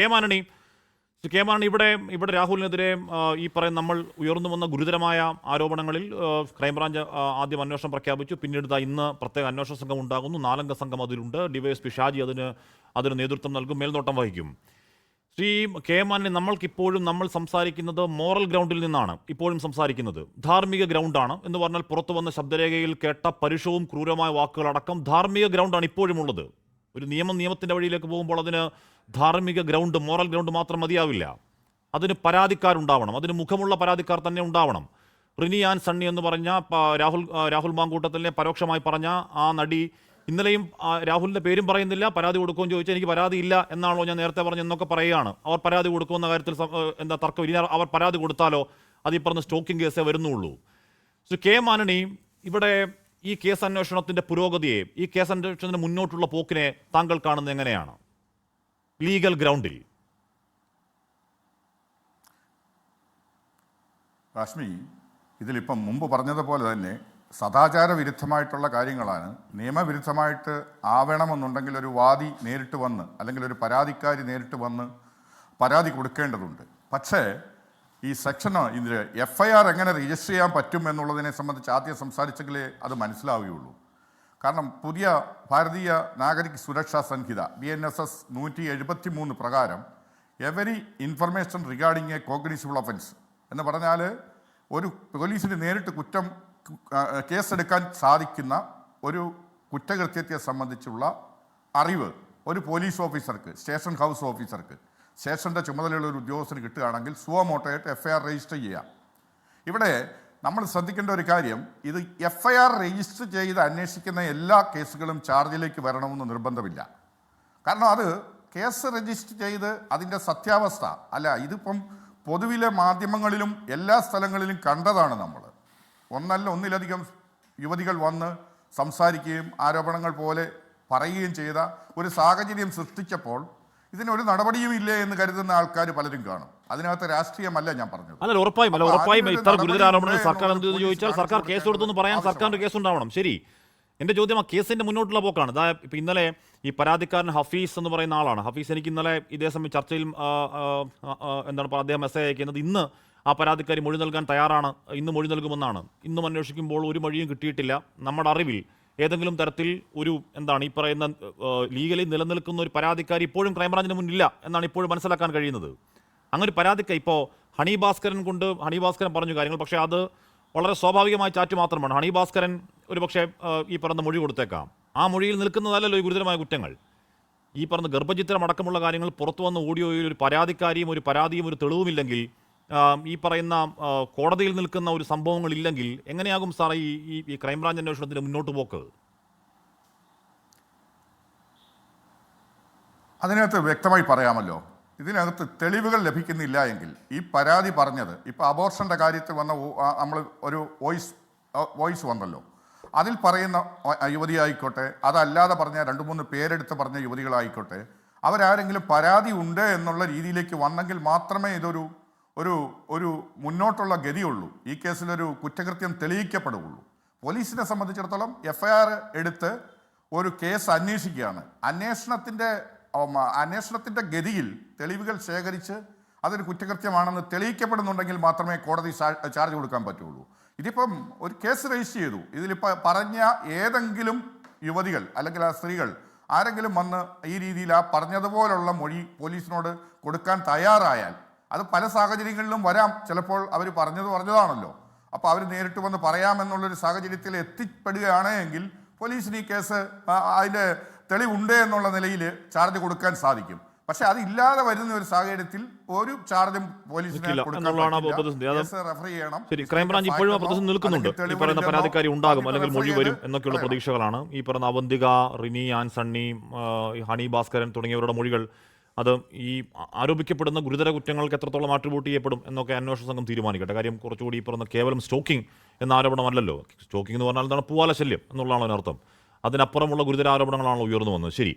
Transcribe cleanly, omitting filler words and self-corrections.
K Mani K Mani ഇവിടെ രാഹുലിനെതിരെ ഈ പറയുന്ന നമ്മൾ ഉയർന്നു വന്ന ഗുരുതരമായ ആരോപണങ്ങളിൽ ക്രൈംബ്രാഞ്ച് ആദ്യം അന്വേഷണം പ്രഖ്യാപിച്ചു. പിന്നീട് ഇന്ന് പ്രത്യേക അന്വേഷണ സംഘം ഉണ്ടാകുന്നു. 4 അംഗ സംഘം അതിലുണ്ട്. ഡിവൈഎസ്പി ഷാജി അതിന് നേതൃത്വം നൽകും, മേൽനോട്ടം വഹിക്കും. ശ്രീ കെ മാണി, നമ്മൾക്കിപ്പോഴും നമ്മൾ സംസാരിക്കുന്നത് മോറൽ ഗ്രൗണ്ടിൽ നിന്നാണ്. ഇപ്പോഴും സംസാരിക്കുന്നത് ധാർമ്മിക ഗ്രൗണ്ടാണ് എന്ന് പറഞ്ഞാൽ പുറത്തു വന്ന ശബ്ദരേഖയിൽ കേട്ട പരുഷവും ക്രൂരമായ വാക്കുകളടക്കം ധാർമ്മിക ഗ്രൗണ്ടാണ് ഇപ്പോഴും ഉള്ളത്. ഒരു നിയമത്തിൻ്റെ വഴിയിലേക്ക് പോകുമ്പോൾ അതിന് ധാർമ്മിക ഗ്രൗണ്ട്, മോറൽ ഗ്രൗണ്ട് മാത്രം മതിയാവില്ല. അതിന് പരാതിക്കാരുണ്ടാവണം, അതിന് മുഖമുള്ള പരാതിക്കാർ തന്നെ ഉണ്ടാവണം. റിനി ആൻ സണ്ണി എന്ന് പറഞ്ഞ രാഹുൽ മാങ്കൂട്ടത്തിനെ പരോക്ഷമായി പറഞ്ഞ ആ നടി ഇന്നലെയും രാഹുലിൻ്റെ പേരും പറയുന്നില്ല, പരാതി കൊടുക്കുമെന്ന് ചോദിച്ചാൽ എനിക്ക് പരാതി ഇല്ല എന്നാണല്ലോ ഞാൻ നേരത്തെ പറഞ്ഞെന്നൊക്കെ പറയുകയാണ്. അവർ പരാതി കൊടുക്കുമെന്ന കാര്യത്തിൽ എന്താ തർക്കം? ഇനി അവർ പരാതി കൊടുത്താലോ അത് ഈ പറഞ്ഞ സ്റ്റോക്കിംഗ് കേസേ വരുന്നുള്ളൂ. സോ കെ മാണി, ഇവിടെ ഈ കേസ് അന്വേഷണത്തിൻ്റെ പുരോഗതിയെ, ഈ കേസ് അന്വേഷണത്തിന് മുന്നോട്ടുള്ള പോക്കിനെ താങ്കൾ കാണുന്നത് എങ്ങനെയാണ് ലീഗൽ ഗ്രൗണ്ടിൽ? കാശ്മി, ഇതിലിപ്പം മുമ്പ് പറഞ്ഞതുപോലെ തന്നെ സദാചാര വിരുദ്ധമായിട്ടുള്ള കാര്യങ്ങളാണ്. നിയമവിരുദ്ധമായിട്ട് ആവണമെന്നുണ്ടെങ്കിൽ ഒരു വാദി നേരിട്ട് വന്ന് അല്ലെങ്കിൽ ഒരു പരാതിക്കാരി നേരിട്ട് വന്ന് പരാതി കൊടുക്കേണ്ടതുണ്ട്. പക്ഷേ ഈ ഇതിൽ FIR എങ്ങനെ രജിസ്റ്റർ ചെയ്യാൻ പറ്റും എന്നുള്ളതിനെ സംബന്ധിച്ച് ആദ്യം സംസാരിച്ചെങ്കിലേ അത് മനസ്സിലാവുകയുള്ളൂ. കാരണം പുതിയ ഭാരതീയ നാഗരിക് സുരക്ഷാ സംഹിത BNSS 173 പ്രകാരം every information regarding A cognisable offence എന്ന് പറഞ്ഞാൽ ഒരു പോലീസിന് നേരിട്ട് കേസെടുക്കാൻ സാധിക്കുന്ന ഒരു കുറ്റകൃത്യത്തെ സംബന്ധിച്ചുള്ള അറിവ് ഒരു പോലീസ് ഓഫീസർക്ക്, സ്റ്റേഷൻ ഹൗസ് ഓഫീസർക്ക്, സ്റ്റേഷൻ്റെ ചുമതലയുള്ള ഒരു ഉദ്യോഗസ്ഥന് കിട്ടുകയാണെങ്കിൽ സുവമോട്ടോയായിട്ട് FIR രജിസ്റ്റർ ചെയ്യാം. ഇവിടെ നമ്മൾ ശ്രദ്ധിക്കേണ്ട ഒരു കാര്യം, ഇത് FIR രജിസ്റ്റർ ചെയ്ത് അന്വേഷിക്കുന്ന എല്ലാ കേസുകളും ചാർജിലേക്ക് വരണമെന്ന് നിർബന്ധമില്ല. കാരണം അത് കേസ് രജിസ്റ്റർ ചെയ്ത് അതിൻ്റെ സത്യാവസ്ഥ അല്ല, ഇതിപ്പം പൊതുവിലെ മാധ്യമങ്ങളിലും എല്ലാ സ്ഥലങ്ങളിലും കണ്ടതാണ്. നമ്മൾ ഒന്നിലധികം യുവതികൾ വന്ന് സംസാരിക്കുകയും ആരോപണങ്ങൾ പോലെ പറയുകയും ചെയ്ത ഒരു സാഹചര്യം സൃഷ്ടിച്ചപ്പോൾ ഇതിനൊരു നടപടിയും ഇല്ലേ എന്ന് കരുതുന്ന ആൾക്കാർ പലരും കാണും. അതിനകത്ത് രാഷ്ട്രീയമല്ല ഞാൻ പറഞ്ഞത്. അല്ല, ഉറപ്പായും ഇത്ര ഗുരുതര ആരോപണങ്ങൾ സർക്കാർ എന്ത് ചോദിച്ചാൽ സർക്കാർ കേസ് കൊടുത്തെന്ന് പറയാൻ സർക്കാരിന്റെ കേസ് ഉണ്ടാവണം. ശരി, എൻ്റെ ചോദ്യം ആ കേസിന്റെ മുന്നോട്ടുള്ള പോക്കാണ്. ഇപ്പം ഇന്നലെ ഈ പരാതിക്കാരൻ ഹഫീസ് എന്ന് പറയുന്ന ആളാണ്. ഹഫീസ് എനിക്ക് ഇന്നലെ ഇതേ സമയം ചർച്ചയിൽ അദ്ദേഹം മെസ്സേജ് അയക്കുന്നത് ഇന്ന് ആ പരാതിക്കാരി മൊഴി നൽകാൻ തയ്യാറാണ്, ഇന്ന് മൊഴി നൽകുമെന്നാണ്. ഇന്നും അന്വേഷിക്കുമ്പോൾ ഒരു മൊഴിയും കിട്ടിയിട്ടില്ല. നമ്മുടെ അറിവിൽ ഏതെങ്കിലും തരത്തിൽ ഈ പറയുന്ന ലീഗലി നിലനിൽക്കുന്ന ഒരു പരാതിക്കാരി ഇപ്പോഴും ക്രൈംബ്രാഞ്ചിന് മുന്നില്ല എന്നാണ് ഇപ്പോഴും മനസ്സിലാക്കാൻ കഴിയുന്നത്. അങ്ങനെ ഒരു പരാതിക്കാരി ഇപ്പോൾ ഹണി ഭാസ്കരൻ പറഞ്ഞു കാര്യങ്ങൾ, പക്ഷേ അത് വളരെ സ്വാഭാവികമായ ചാറ്റ് മാത്രമാണ്. ഹണി ഭാസ്കരൻ ഒരു പക്ഷേ ഈ പറഞ്ഞ മൊഴി കൊടുത്തേക്കാം. ആ മൊഴിയിൽ നിൽക്കുന്നതല്ലല്ലോ ഈ ഗുരുതരമായ കുറ്റങ്ങൾ. ഈ പറഞ്ഞ ഗർഭചിത്രം അടക്കമുള്ള കാര്യങ്ങൾ പുറത്തു വന്ന ഓഡിയോയിൽ ഒരു പരാതിക്കാരിയും ഒരു പരാതിയും ഒരു തെളിവുമില്ലെങ്കിൽ, ഈ പറയുന്ന കോടതിയിൽ നിൽക്കുന്ന ഒരു സംഭവങ്ങളില്ലെങ്കിൽ എങ്ങനെയാകും സാർ ഈ ക്രൈംബ്രാഞ്ച് അന്വേഷണത്തിന് മുന്നോട്ട് പോക്ക്? അതിനകത്ത് വ്യക്തമായി പറയാമല്ലോ. ഇതിനകത്ത് തെളിവുകൾ ലഭിക്കുന്നില്ല എങ്കിൽ ഈ പരാതി പറഞ്ഞത്, ഇപ്പോൾ അബോർഷൻ്റെ കാര്യത്തിൽ വന്ന നമ്മൾ ഒരു വോയിസ് വന്നല്ലോ, അതിൽ പറയുന്ന യുവതി ആയിക്കോട്ടെ, അതല്ലാതെ പറഞ്ഞ 2-3 പേരെടുത്ത് പറഞ്ഞ യുവതികളായിക്കോട്ടെ, അവരാരെങ്കിലും പരാതി ഉണ്ട് എന്നുള്ള രീതിയിലേക്ക് വന്നെങ്കിൽ മാത്രമേ ഇതൊരു ഒരു മുന്നോട്ടുള്ള ഗതിയുള്ളൂ. ഈ കേസിലൊരു കുറ്റകൃത്യം തെളിയിക്കപ്പെടുകയുള്ളൂ. പോലീസിനെ സംബന്ധിച്ചിടത്തോളം FIR എടുത്ത് ഒരു കേസ് അന്വേഷിക്കുകയാണ്. അന്വേഷണത്തിൻ്റെ ഗതിയിൽ തെളിവുകൾ ശേഖരിച്ച് അതൊരു കുറ്റകൃത്യമാണെന്ന് തെളിയിക്കപ്പെടുന്നുണ്ടെങ്കിൽ മാത്രമേ കോടതി ചാർജ് കൊടുക്കാൻ പറ്റുള്ളൂ. ഇതിപ്പം ഒരു കേസ് രജിസ്റ്റർ ചെയ്തു, ഇതിലിപ്പോൾ പറഞ്ഞ ഏതെങ്കിലും യുവതികൾ അല്ലെങ്കിൽ ആ സ്ത്രീകൾ ആരെങ്കിലും വന്ന് ഈ രീതിയിൽ ആ പറഞ്ഞതുപോലുള്ള മൊഴി പോലീസിനോട് കൊടുക്കാൻ തയ്യാറായാൽ, അത് പല സാഹചര്യങ്ങളിലും വരാം. ചിലപ്പോൾ അവർ പറഞ്ഞതാണല്ലോ, അപ്പോൾ അവർ നേരിട്ട് വന്ന് പറയാമെന്നുള്ളൊരു സാഹചര്യത്തിൽ എത്തിപ്പെടുകയാണ് എങ്കിൽ പോലീസിന് ഈ കേസ് അതിൻ്റെ തെളിവുണ്ട് എന്നുള്ള നിലയിൽ ചാർജ് കൊടുക്കാൻ സാധിക്കും. പക്ഷെ അതില്ലാതെ വരുന്ന ഒരു സാഹചര്യത്തിൽ ഒരു ചാർജും പോലീസിന് റെഫർ ചെയ്യണം. ക്രൈംബ്രാഞ്ച് ഇപ്പോഴും പ്രതിസന്ധി നിൽക്കുന്നുണ്ട്. ഈ പറയുന്ന പരാതിക്കാരി ഉണ്ടാകും അല്ലെങ്കിൽ മൊഴി വരും എന്നൊക്കെയുള്ള പ്രതീക്ഷകളാണ്. ഈ പറയുന്ന അവന്തിക, റിനി ആൻ സണ്ണി, ഹണി ഭാസ്കരൻ തുടങ്ങിയവരുടെ മൊഴികൾ അത് ഈ ആരോപിക്കപ്പെടുന്ന ഗുരുതര കുറ്റങ്ങൾക്ക് എത്രത്തോളം ആട്രിബ്യൂട്ട് ചെയ്യപ്പെടും എന്നൊക്കെ അന്വേഷണ സംഘം തീരുമാനിക്കട്ടെ. കാര്യം കുറച്ചുകൂടി ഈ പറഞ്ഞ കേവലം സ്റ്റോക്കിംഗ് എന്ന ആരോപണമല്ലല്ലോ. സ്റ്റോക്കിംഗ് എന്ന് പറഞ്ഞാൽ എന്താണ്? പൂവാല ശല്യം എന്നുള്ളതാണ് അതിനർത്ഥം. അതിനപ്പുറമുള്ള ഗുരുതര ആരോപണങ്ങളാണല്ലോ ഉയർന്നു വന്നത്. ശരി.